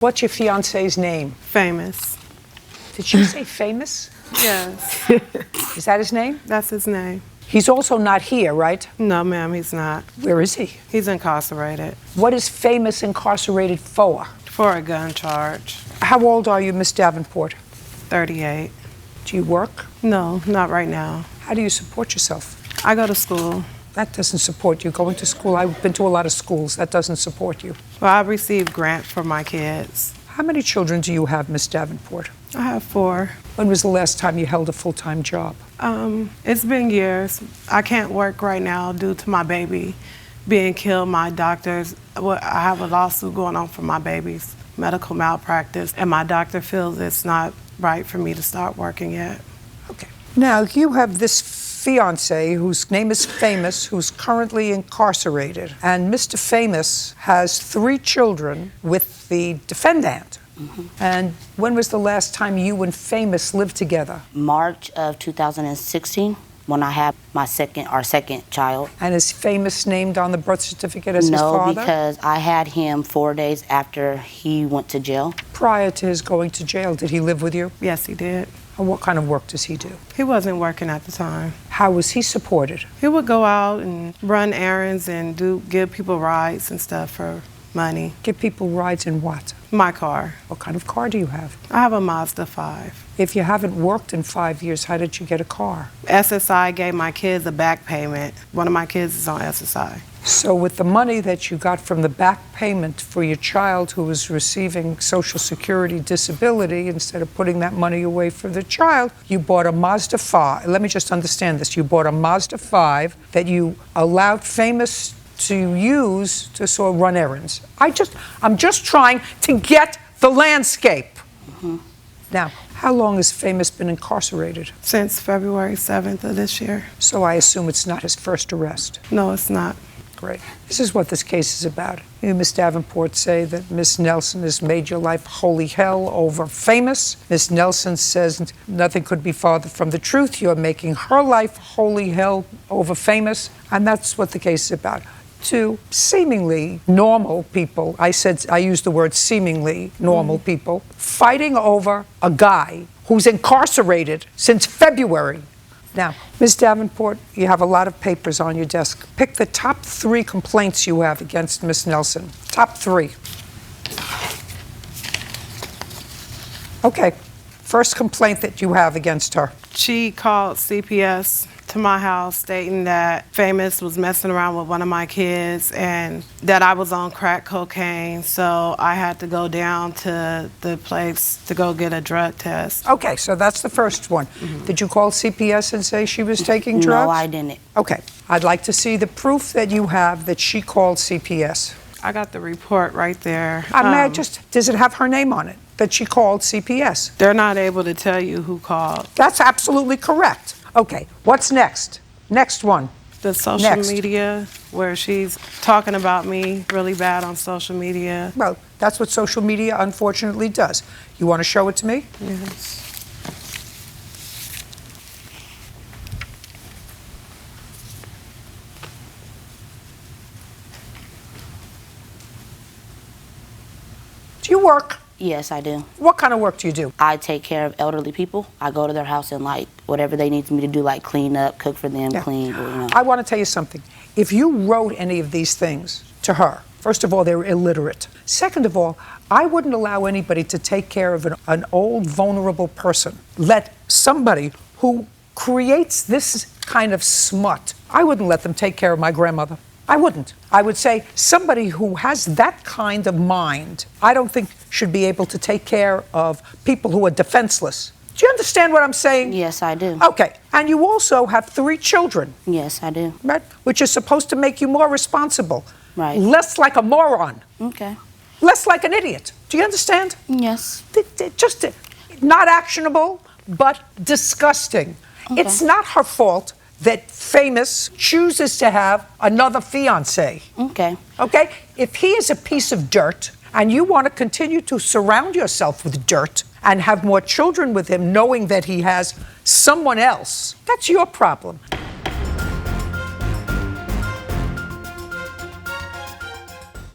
What's your fiance's name? Famous. Did she say famous? Yes. Is that his name? That's his name. He's also not here, right? No, ma'am, he's not. Where is he? He's incarcerated. What is famous incarcerated for? For a gun charge. How old are you, Miss Davenport? 38. Do you work? No, not right now. How do you support yourself? I go to school. That doesn't support you. Going to school, I've been to a lot of schools. That doesn't support you. Well, I receive grants for my kids. How many children do you have, Miss Davenport? I have 4. When was the last time you held a full-time job? It's been years. I can't work right now due to my baby being killed. My doctors, I have a lawsuit going on for my baby's medical malpractice, and my doctor feels it's not right for me to start working yet. Okay. Now, you have this fiancé whose name is Famous, who's currently incarcerated. And Mr. Famous has 3 children with the defendant. Mm-hmm. And when was the last time you and Famous lived together? March of 2016, when I had our second child. And is Famous named on the birth certificate as his father? No, because I had him 4 days after he went to jail. Prior to his going to jail, did he live with you? Yes, he did. And what kind of work does he do? He wasn't working at the time. How was he supported? He would go out and run errands and give people rides and stuff for money. Give people rides in what? My car. What kind of car do you have? I have a Mazda 5. If you haven't worked in 5 years, how did you get a car? SSI gave my kids a back payment. One of my kids is on SSI. So with the money that you got from the back payment for your child who was receiving Social Security disability, instead of putting that money away for the child, you bought a Mazda 5. Let me just understand this. You bought a Mazda 5 that you allowed Famous to use to sort of run errands. I'm just trying to get the landscape. Mm-hmm. Now, how long has Famous been incarcerated? Since February 7th of this year. So I assume it's not his first arrest? No, it's not. Great. This is what this case is about. You, Miss Davenport, say that Miss Nelson has made your life holy hell over Famous. Miss Nelson says nothing could be farther from the truth. You're making her life holy hell over Famous, and that's what the case is about. 2 seemingly normal people, I used the word seemingly normal people, fighting over a guy who's incarcerated since February. Now, Ms. Davenport, you have a lot of papers on your desk. Pick the top 3 complaints you have against Miss Nelson. Top 3. Okay. First complaint that you have against her. She called CPS to my house stating that Famous was messing around with one of my kids and that I was on crack cocaine, so I had to go down to the place to go get a drug test. Okay, so that's the first one. Mm-hmm. Did you call CPS and say she was taking drugs? No, I didn't. Okay, I'd like to see the proof that you have that she called CPS. I got the report right there. Does it have her name on it, that she called CPS? They're not able to tell you who called. That's absolutely correct. Okay, what's next? Next one. The social media, where she's talking about me really bad on social media. Well, that's what social media unfortunately does. You want to show it to me? Yes. Do you work? Yes, I do. What kind of work do you do? I take care of elderly people. I go to their house and whatever they need me to do, like clean up, cook for them, clean. I want to tell you something. If you wrote any of these things to her, first of all, they're illiterate. Second of all, I wouldn't allow anybody to take care of an old, vulnerable person. Let somebody who creates this kind of smut, I wouldn't let them take care of my grandmother. I wouldn't. I would say somebody who has that kind of mind, I don't think should be able to take care of people who are defenseless. Do you understand what I'm saying? Yes, I do. Okay. And you also have 3 children. Yes, I do. Right? Which is supposed to make you more responsible. Right. Less like a moron. Okay. Less like an idiot. Do you understand? Yes. Just not actionable, but disgusting. Okay. It's not her fault that Famous chooses to have another fiancé. Okay. Okay? If he is a piece of dirt and you want to continue to surround yourself with dirt and have more children with him knowing that he has someone else, that's your problem.